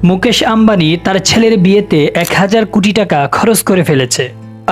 মুকেশ আম্বানি তার ছেলের বিয়েতে 1000 কোটি টাকা খরচ করে ফেলেছে।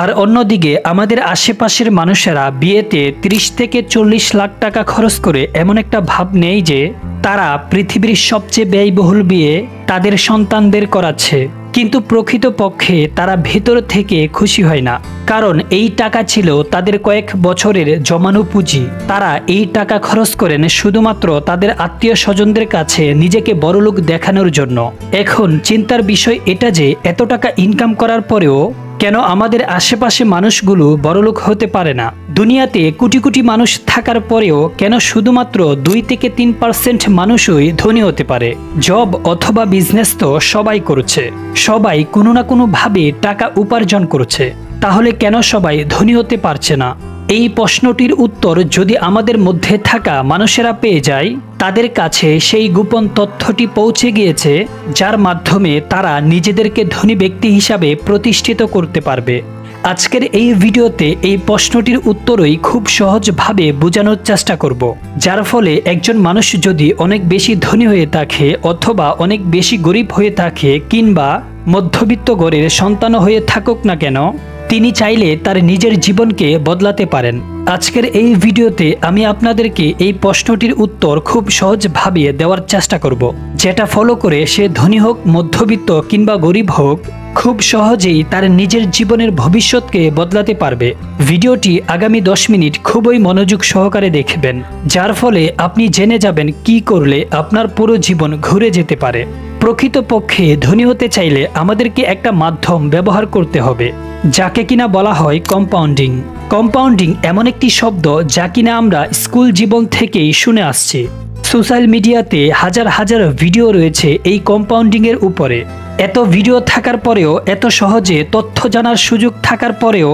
আর অন্যদিকে আমাদের আশেপাশের মানুষেরা বিয়েতে 30 থেকে 40 লাখ টাকা খরচ করে এমন একটা ভাব নেই যে তারা পৃথিবীর সবচেয়ে ব্যয়বহুল বিয়ে তাদের সন্তানদের করাচ্ছে, কিন্তু প্রকৃতপক্ষে তারা ভেতর থেকে খুশি হয় না। কারণ এই টাকা ছিল তাদের কয়েক বছরের জমানো পুঁজি। তারা এই টাকা খরচ করেন শুধুমাত্র তাদের আত্মীয় স্বজনদের কাছে নিজেকে বড়লোক দেখানোর জন্য। এখন চিন্তার বিষয় এটা যে এত টাকা ইনকাম করার পরেও কেন আমাদের আশেপাশে মানুষগুলো বড়লোক হতে পারে না? দুনিয়াতে কোটি কোটি মানুষ থাকার পরেও কেন শুধুমাত্র 2 থেকে 3% মানুষই ধনী হতে পারে? জব অথবা বিজনেস তো সবাই করছে, সবাই কোনো না কোনো ভাবে টাকা উপার্জন করছে, তাহলে কেন সবাই ধনী হতে পারছে না? এই প্রশ্নটির উত্তর যদি আমাদের মধ্যে থাকা মানুষেরা পেয়ে যায়, তাদের কাছে সেই গোপন তথ্যটি পৌঁছে গিয়েছে যার মাধ্যমে তারা নিজেদেরকে ধনী ব্যক্তি হিসাবে প্রতিষ্ঠিত করতে পারবে। আজকের এই ভিডিওতে এই প্রশ্নটির উত্তরই খুব সহজভাবে বোঝানোর চেষ্টা করব, যার ফলে একজন মানুষ যদি অনেক বেশি ধনী হয়ে থাকে অথবা অনেক বেশি গরিব হয়ে থাকে কিংবা মধ্যবিত্ত ঘরের সন্তান হয়ে থাকুক না কেন, তিনি চাইলে তার নিজের জীবনকে বদলাতে পারেন। আজকের এই ভিডিওতে আমি আপনাদেরকে এই প্রশ্নটির উত্তর খুব সহজভাবে দেওয়ার চেষ্টা করব, যেটা ফলো করে সে ধনী হোক, মধ্যবিত্ত কিংবা গরিব হোক, খুব সহজেই তার নিজের জীবনের ভবিষ্যৎকে বদলাতে পারবে। ভিডিওটি আগামী 10 মিনিট খুবই মনোযোগ সহকারে দেখবেন, যার ফলে আপনি জেনে যাবেন কি করলে আপনার পুরো জীবন ঘুরে যেতে পারে। প্রকৃতপক্ষে ধনী হতে চাইলে আমাদেরকে একটা মাধ্যম ব্যবহার করতে হবে, যাকে কিনা বলা হয় কম্পাউন্ডিং। কম্পাউন্ডিং এমন একটি শব্দ যা কিনা আমরা স্কুল জীবন থেকেই শুনে আসছি। সোশ্যাল মিডিয়াতে হাজার হাজার ভিডিও রয়েছে এই কম্পাউন্ডিং এর উপরে। এত ভিডিও থাকার পরেও, এত সহজে তথ্য জানার সুযোগ থাকার পরেও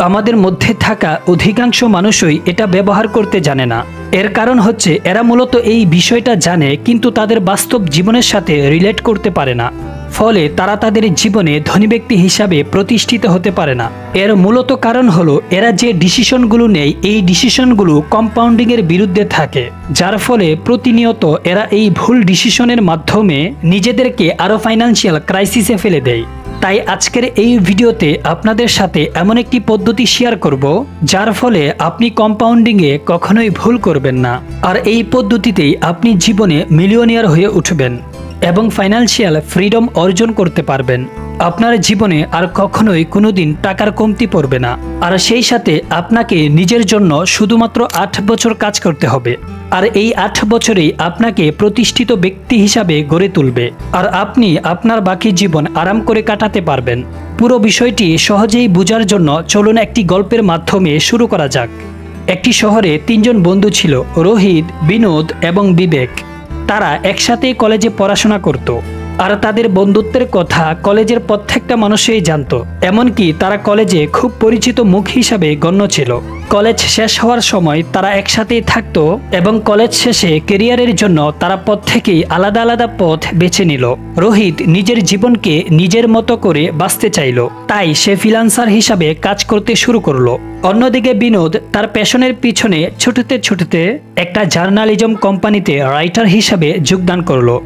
আমাদের মধ্যে থাকা অধিকাংশ মানুষই এটা ব্যবহার করতে জানে না। এর কারণ হচ্ছে এরা মূলত এই বিষয়টা জানে কিন্তু তাদের বাস্তব জীবনের সাথে রিলেট করতে পারে না, ফলে তারা তাদের জীবনে ধনী ব্যক্তি হিসাবে প্রতিষ্ঠিত হতে পারে না। এর মূলত কারণ হলো এরা যে ডিসিশনগুলো নেয় এই ডিসিশনগুলো কম্পাউন্ডিং এর বিরুদ্ধে থাকে, যার ফলে প্রতিনিয়ত এরা এই ভুল ডিসিশনের মাধ্যমে নিজেদেরকে আরো ফাইন্যান্সিয়াল ক্রাইসিসে ফেলে দেয়। তাই আজকের এই ভিডিওতে আপনাদের সাথে এমন একটি পদ্ধতি শেয়ার করব যার ফলে আপনি কম্পাউন্ডিংয়ে কখনোই ভুল করবেন না, আর এই পদ্ধতিতেই আপনি জীবনে মিলিয়নিয়ার হয়ে উঠবেন এবং ফাইন্যান্সিয়াল ফ্রিডম অর্জন করতে পারবেন। আপনার জীবনে আর কখনোই কোনোদিন টাকার কমতি পড়বে না। আর সেই সাথে আপনাকে নিজের জন্য শুধুমাত্র 8 বছর কাজ করতে হবে, আর এই 8 বছরেই আপনাকে প্রতিষ্ঠিত ব্যক্তি হিসাবে গড়ে তুলবে, আর আপনি আপনার বাকি জীবন আরাম করে কাটাতে পারবেন। পুরো বিষয়টি সহজেই বোঝার জন্য চলুন একটি গল্পের মাধ্যমে শুরু করা যাক। একটি শহরে 3 জন বন্ধু ছিল, রোহিত, বিনোদ এবং বিবেক। তারা একসাথে কলেজে পড়াশোনা করত, আর তাদের বন্ধুত্বের কথা কলেজের প্রত্যেকটা মানুষই জানত। এমনকি তারা কলেজে খুব পরিচিত মুখ হিসাবে গণ্য ছিল। কলেজ শেষ হওয়ার সময় তারা একসাথেই থাকতো এবং কলেজ শেষে ক্যারিয়ারের জন্য তারা প্রত্যেকেই আলাদা আলাদা পথ বেছে নিল। রোহিত নিজের জীবনকে নিজের মতো করে বাঁচতে চাইল, তাই সে ফ্রিল্যান্সার হিসাবে কাজ করতে শুরু করলো। অন্যদিকে বিনোদ তার প্যাশনের পিছনে ছুটতে ছুটতে একটা জার্নালিজম কোম্পানিতে রাইটার হিসাবে যোগদান করলো।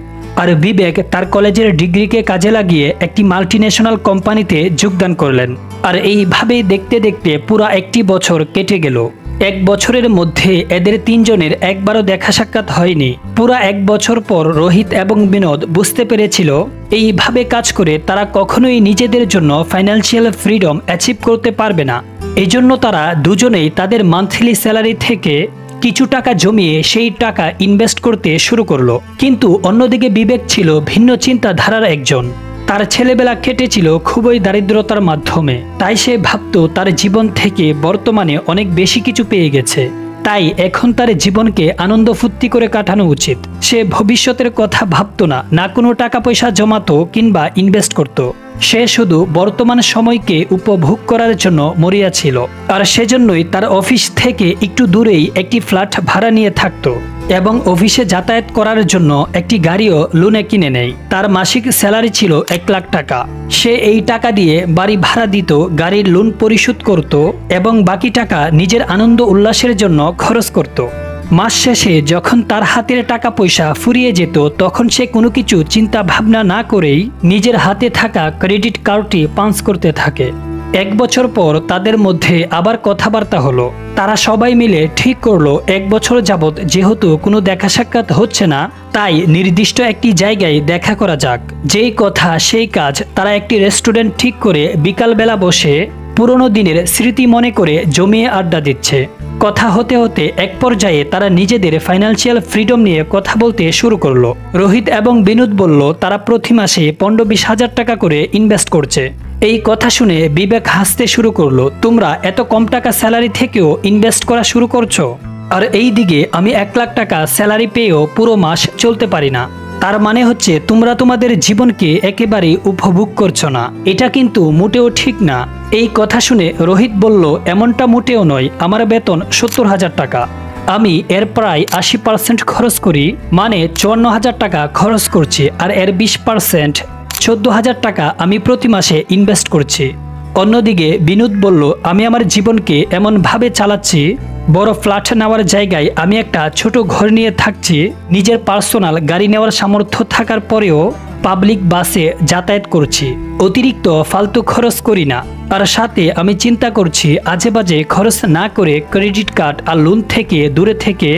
আর বিবেক তার কলেজের ডিগ্রিকে কাজে লাগিয়ে একটি মাল্টিন্যাশনাল কোম্পানিতে যোগদান করলেন। আর এইভাবেই দেখতে দেখতে পুরো 1 বছর কেটে গেল। 1 বছরের মধ্যে এদের 3 জনের একবারও দেখা সাক্ষাৎ হয়নি। পুরো 1 বছর পর রোহিত এবং বিনোদ বুঝতে পেরেছিল এইভাবে কাজ করে তারা কখনোই নিজেদের জন্য ফাইন্যান্সিয়াল ফ্রিডম অ্যাচিভ করতে পারবে না। এজন্য তারা দুজনেই তাদের মান্থলি স্যালারি থেকে কিছু টাকা জমিয়ে সেই টাকা ইনভেস্ট করতে শুরু করলো। কিন্তু অন্যদিকে বিবেক ছিল ভিন্ন চিন্তাধারার একজন। তার ছেলেবেলা কেটেছিল খুবই দারিদ্রতার মাধ্যমে, তাই সে ভাবত তার জীবন থেকে বর্তমানে অনেক বেশি কিছু পেয়ে গেছে, তাই এখন তার জীবনকে আনন্দ ফুর্তি করে কাটানো উচিত। সে ভবিষ্যতের কথা ভাবত না, না কোনো টাকা পয়সা জমাতো কিংবা ইনভেস্ট করত। সে শুধু বর্তমান সময়কে উপভোগ করার জন্য মরিয়া ছিল, আর সেজন্যই তার অফিস থেকে একটু দূরেই একটি ফ্ল্যাট ভাড়া নিয়ে থাকতো এবং অফিসে যাতায়াত করার জন্য একটি গাড়িও লোনে কিনে নেয়। তার মাসিক স্যালারি ছিল 1 লাখ টাকা। সে এই টাকা দিয়ে বাড়ি ভাড়া দিত, গাড়ির লোন পরিশোধ করত এবং বাকি টাকা নিজের আনন্দ উল্লাসের জন্য খরচ করত। মাস শেষে যখন তার হাতের টাকা পয়সা ফুরিয়ে যেত তখন সে কোনো কিছু চিন্তা ভাবনা না করেই নিজের হাতে থাকা ক্রেডিট কার্ডটি পাঞ্চ করতে থাকে। 1 বছর পর তাদের মধ্যে আবার কথাবার্তা হলো। তারা সবাই মিলে ঠিক করলো 1 বছর যাবৎ যেহেতু কোনো দেখা সাক্ষাৎ হচ্ছে না, তাই নির্দিষ্ট একটি জায়গায় দেখা করা যাক। যেই কথা সেই কাজ। তারা একটি রেস্টুরেন্ট ঠিক করে বিকালবেলা বসে পুরনো দিনের স্মৃতি মনে করে জমিয়ে আড্ডা দিচ্ছে। কথা হতে হতে এক পর্যায়ে তারা নিজেদের ফাইন্যান্সিয়াল ফ্রিডম নিয়ে কথা বলতে শুরু করলো। রোহিত এবং বিনোদ বলল তারা প্রতি মাসে 15-20 হাজার টাকা করে ইনভেস্ট করছে। এই কথা শুনে বিবেক হাসতে শুরু করলো। তোমরা এত কম টাকা স্যালারি থেকেও ইনভেস্ট করা শুরু করছো, আর এই দিকে আমি 1 লাখ টাকা স্যালারি পেয়েও পুরো মাস চলতে পারি না। তার মানে হচ্ছে তোমরা তোমাদের জীবনকে একেবারেই উপভোগ করছো না। এটা কিন্তু মোটেও ঠিক না। এই কথা শুনে রোহিত বলল, এমনটা মোটেও নয়, আমার বেতন 70,000 টাকা। আমি এর প্রায় 80% খরচ করি, মানে 54,000 টাকা খরচ করছি, আর এর 20% 14,000 টাকা আমি প্রতি মাসে ইনভেস্ট করছি। অন্যদিকে বিনোদ বলল, আমি আমার জীবনকে এমনভাবে চালাচ্ছি, বড় ফ্ল্যাট নেওয়ার জায়গায় আমি একটা ছোট ঘর নিয়ে থাকছি, নিজের পার্সোনাল গাড়ি নেওয়ার সামর্থ্য থাকার পরেও পাবলিক বাসে যাতায়াত করছি, অতিরিক্ত ফালতু খরচ করি না। আর সাথে আমি চিন্তা করছি আজেবাজে খরচ না করে ক্রেডিট কার্ড আর লোন থেকে দূরে থেকে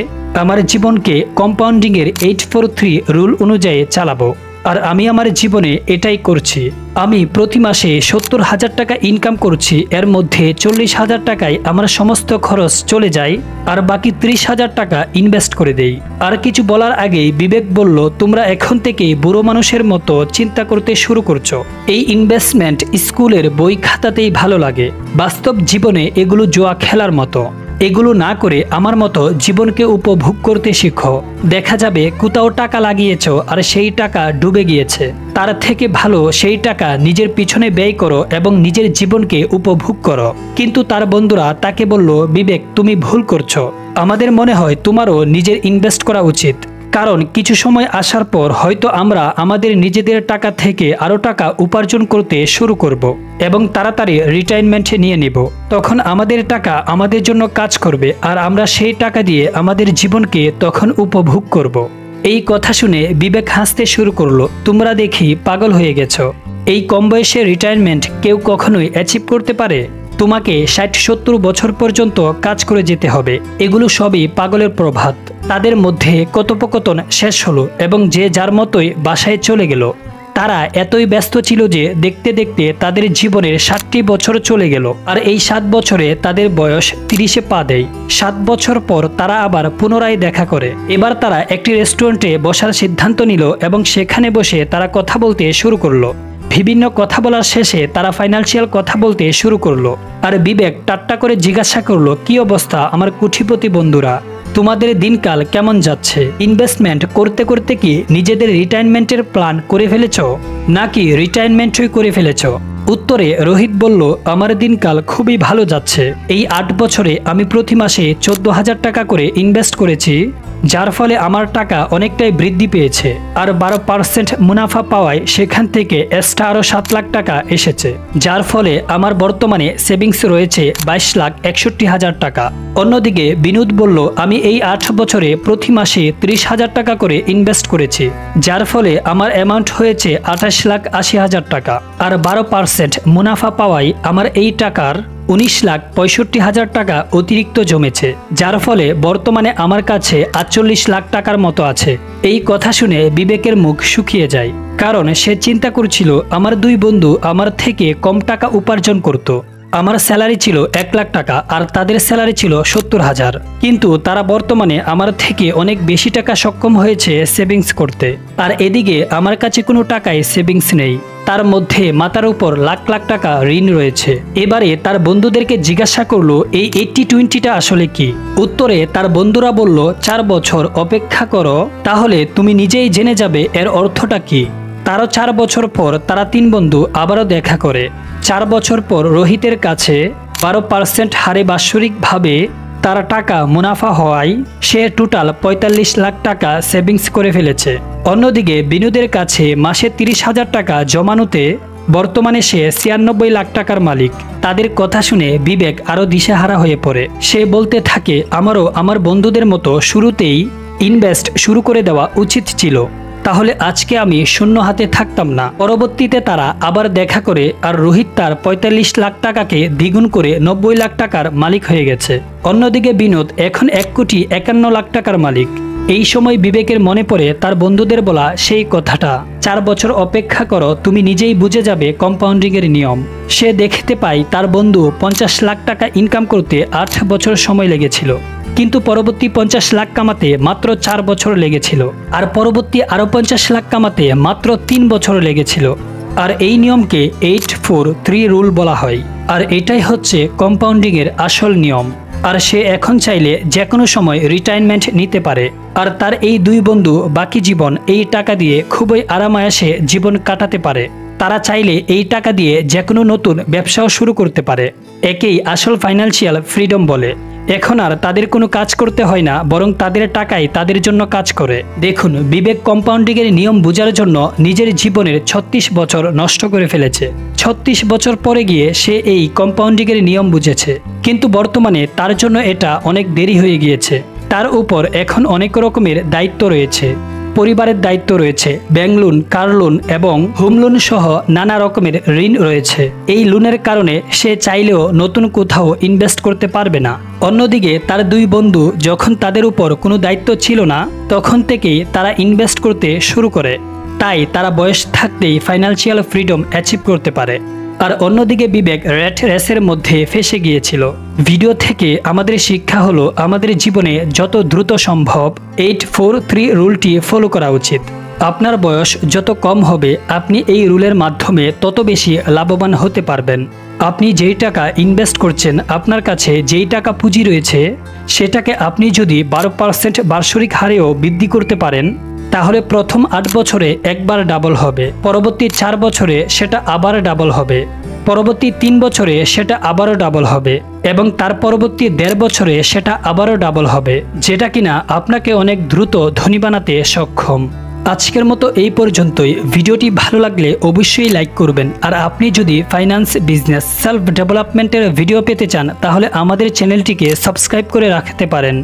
আমার জীবনকে কম্পাউন্ডিংয়ের 843 রুল অনুযায়ী চালাবো। আর আমি আমার জীবনে এটাই করছি। আমি প্রতি মাসে 70,000 টাকা ইনকাম করছি, এর মধ্যে 40,000 টাকায় আমার সমস্ত খরচ চলে যায়, আর বাকি 30,000 টাকা ইনভেস্ট করে দেই। আর কিছু বলার আগেই বিবেক বলল, তোমরা এখন থেকে বুড়ো মানুষের মতো চিন্তা করতে শুরু করছো। এই ইনভেস্টমেন্ট স্কুলের বই খাতাতেই ভালো লাগে, বাস্তব জীবনে এগুলো জুয়া খেলার মতো। এগুলো না করে আমার মতো জীবনকে উপভোগ করতে শিখো। দেখা যাবে কোথাও টাকা লাগিয়েছ আর সেই টাকা ডুবে গিয়েছে, তার থেকে ভালো সেই টাকা নিজের পিছনে ব্যয় করো এবং নিজের জীবনকে উপভোগ করো। কিন্তু তার বন্ধুরা তাকে বলল, বিবেক তুমি ভুল করছো, আমাদের মনে হয় তোমারও নিজের ইনভেস্ট করা উচিত, কারণ কিছু সময় আসার পর হয়তো আমরা আমাদের নিজেদের টাকা থেকে আরও টাকা উপার্জন করতে শুরু করব এবং তাড়াতাড়ি রিটায়ারমেন্টে নিয়ে নিব। তখন আমাদের টাকা আমাদের জন্য কাজ করবে, আর আমরা সেই টাকা দিয়ে আমাদের জীবনকে তখন উপভোগ করব। এই কথা শুনে বিবেক হাসতে শুরু করলো। তোমরা দেখি পাগল হয়ে গেছো, এই কম বয়সে রিটায়ারমেন্ট কেউ কখনোই অ্যাচিভ করতে পারে? তোমাকে 60-70 বছর পর্যন্ত কাজ করে যেতে হবে। এগুলো সবই পাগলের প্রভাত। তাদের মধ্যে কথোপকথন শেষ হলো এবং যে যার মতোই বাসায় চলে গেল। তারা এতই ব্যস্ত ছিল যে দেখতে দেখতে তাদের জীবনের 60টি বছর চলে গেল, আর এই 7 বছরে তাদের বয়স 30-এ পা দেয়। 7 বছর পর তারা আবার পুনরায় দেখা করে। এবার তারা একটি রেস্টুরেন্টে বসার সিদ্ধান্ত নিল এবং সেখানে বসে তারা কথা বলতে শুরু করলো। বিভিন্ন কথা বলার শেষে তারা ফাইন্যান্সিয়াল কথা বলতে শুরু করলো। আর বিবেক ঠাট্টা করে জিজ্ঞাসা করলো, কি অবস্থা আমার কোটিপতি বন্ধুরা, তোমাদের দিনকাল কেমন যাচ্ছে? ইনভেস্টমেন্ট করতে করতে কি নিজেদের রিটায়ারমেন্টের প্ল্যান করে ফেলেছ, নাকি রিটায়ারমেন্টই করে ফেলেছ? উত্তরে রোহিত বলল, আমার দিনকাল খুবই ভালো যাচ্ছে। এই 8 বছরে আমি প্রতি মাসে 14,000 টাকা করে ইনভেস্ট করেছি, যার ফলে আমার টাকা অনেকটাই বৃদ্ধি পেয়েছে। আর 12% মুনাফা পাওয়ায় সেখান থেকে এক্সট্রা আরও 7 লাখ টাকা এসেছে, যার ফলে আমার বর্তমানে সেভিংস রয়েছে 22,61,000 টাকা। অন্যদিকে বিনোদ বলল, আমি এই 8 বছরে প্রতি মাসে 30,000 টাকা করে ইনভেস্ট করেছি, যার ফলে আমার অ্যামাউন্ট হয়েছে 28,80,000 টাকা। আর 12% মুনাফা পাওয়ায় আমার এই টাকার 19,65,000 টাকা অতিরিক্ত জমেছে, যার ফলে বর্তমানে আমার কাছে 48 লাখ টাকার মতো আছে। এই কথা শুনে বিবেকের মুখ শুকিয়ে যায়, কারণ সে চিন্তা করছিল আমার 2 বন্ধু আমার থেকে কম টাকা উপার্জন করত। আমার স্যালারি ছিল 1 লাখ টাকা আর তাদের স্যালারি ছিল 70,000, কিন্তু তারা বর্তমানে আমার থেকে অনেক বেশি টাকা সক্ষম হয়েছে সেভিংস করতে। আর এদিকে আমার কাছে কোনো টাকায় সেভিংস নেই, তার মধ্যে মাথার উপর লাখ লাখ টাকা ঋণ রয়েছে। এবারে তার বন্ধুদেরকে জিজ্ঞাসা করলো, এই 80-20টা আসলে কি? উত্তরে তার বন্ধুরা বলল, 4 বছর অপেক্ষা করো, তাহলে তুমি নিজেই জেনে যাবে এর অর্থটা কি। তারও 4 বছর পর তারা 3 বন্ধু আবারও দেখা করে। 4 বছর পর রোহিতের কাছে 12% হারে বাৎসরিকভাবে তার টাকা মুনাফা হওয়ায় সে টোটাল 45 লাখ টাকা সেভিংস করে ফেলেছে। অন্যদিকে বিনোদের কাছে মাসে 30,000 টাকা জমানোতে বর্তমানে সে 96 লাখ টাকার মালিক। তাদের কথা শুনে বিবেক আরও দিশেহারা হয়ে পড়ে। সে বলতে থাকে, আমারও আমার বন্ধুদের মতো শুরুতেই ইনভেস্ট শুরু করে দেওয়া উচিত ছিল, তাহলে আজকে আমি শূন্য হাতে থাকতাম না। পরবর্তীতে তারা আবার দেখা করে আর রোহিত তার ৪৫ লাখ টাকাকে দ্বিগুণ করে ৯০ লাখ টাকার মালিক হয়ে গেছে। অন্যদিকে বিনোদ এখন ১,৫১,০০,০০০ টাকার মালিক। এই সময় বিবেকের মনে পড়ে তার বন্ধুদের বলা সেই কথাটা, ৪ বছর অপেক্ষা করো, তুমি নিজেই বুঝে যাবে কম্পাউন্ডিংয়ের নিয়ম। সে দেখতে পায় তার বন্ধু ৫০ লাখ টাকা ইনকাম করতে ৮ বছর সময় লেগেছিল, কিন্তু পরবর্তী ৫০ লাখ কামাতে মাত্র ৪ বছর লেগেছিল, আর পরবর্তী আরও ৫০ লাখ কামাতে মাত্র ৩ বছর লেগেছিল। আর এই নিয়মকে 8-4-3 রুল বলা হয়। আর এটাই হচ্ছে কম্পাউন্ডিংয়ের আসল নিয়ম। আর সে এখন চাইলে যে কোনো সময় রিটায়ারমেন্ট নিতে পারে। আর তার এই দুই বন্ধু বাকি জীবন এই টাকা দিয়ে খুবই আরামায়াসে জীবন কাটাতে পারে। তারা চাইলে এই টাকা দিয়ে যে কোনো নতুন ব্যবসাও শুরু করতে পারে। একেই আসল ফাইন্যান্সিয়াল ফ্রিডম বলে। এখন আর তাদের কোনো কাজ করতে হয় না, বরং তাদের টাকাই তাদের জন্য কাজ করে। দেখুন, বিবেক কম্পাউন্ডিংয়ের নিয়ম বোঝার জন্য নিজের জীবনের ৩৬ বছর নষ্ট করে ফেলেছে। ৩৬ বছর পরে গিয়ে সে এই কম্পাউন্ডিংয়ের নিয়ম বুঝেছে, কিন্তু বর্তমানে তার জন্য এটা অনেক দেরি হয়ে গিয়েছে। তার উপর এখন অনেক রকমের দায়িত্ব রয়েছে। পরিবারের দায়িত্ব রয়েছে, ব্যাংক লোন, কার লোন এবং হোম লোন সহ নানা রকমের ঋণ রয়েছে। এই লোনের কারণে সে চাইলেও নতুন কোথাও ইনভেস্ট করতে পারবে না। অন্যদিকে তার দুই বন্ধু যখন তাদের উপর কোনো দায়িত্ব ছিল না, তখন থেকেই তারা ইনভেস্ট করতে শুরু করে। তাই তারা বয়স থাকতেই ফাইন্যান্সিয়াল ফ্রিডম অ্যাচিভ করতে পারে। আর অন্যদিকে বিবেক র্যাট রেসের মধ্যে ফেসে গিয়েছিল। ভিডিও থেকে আমাদের শিক্ষা হলো, আমাদের জীবনে যত দ্রুত সম্ভব 8-4-3 রুলটি ফলো করা উচিত। আপনার বয়স যত কম হবে, আপনি এই রুলের মাধ্যমে তত বেশি লাভবান হতে পারবেন। আপনি যেই টাকা ইনভেস্ট করছেন, আপনার কাছে যেই টাকা পুঁজি রয়েছে, সেটাকে আপনি যদি 12% বার্ষিক হারেও বৃদ্ধি করতে পারেন, তাহলে প্রথম 8 বছরে একবার ডাবল হবে, পরবর্তী 4 বছরে সেটা আবার ডাবল হবে, পরবর্তী 3 বছরে সেটা আবারও ডাবল হবে এবং তার পরবর্তী 1.5 বছরে সেটা আবারও ডাবল হবে, যেটা কিনা আপনাকে অনেক দ্রুত ধনী বানাতে সক্ষম। আজকের মতো এই পর্যন্তই। ভিডিওটি ভালো লাগলে অবশ্যই লাইক করবেন। আর আপনি যদি ফাইন্যান্স, বিজনেস, সেলফ ডেভেলপমেন্টের ভিডিও পেতে চান, তাহলে আমাদের চ্যানেলটিকে সাবস্ক্রাইব করে রাখতে পারেন।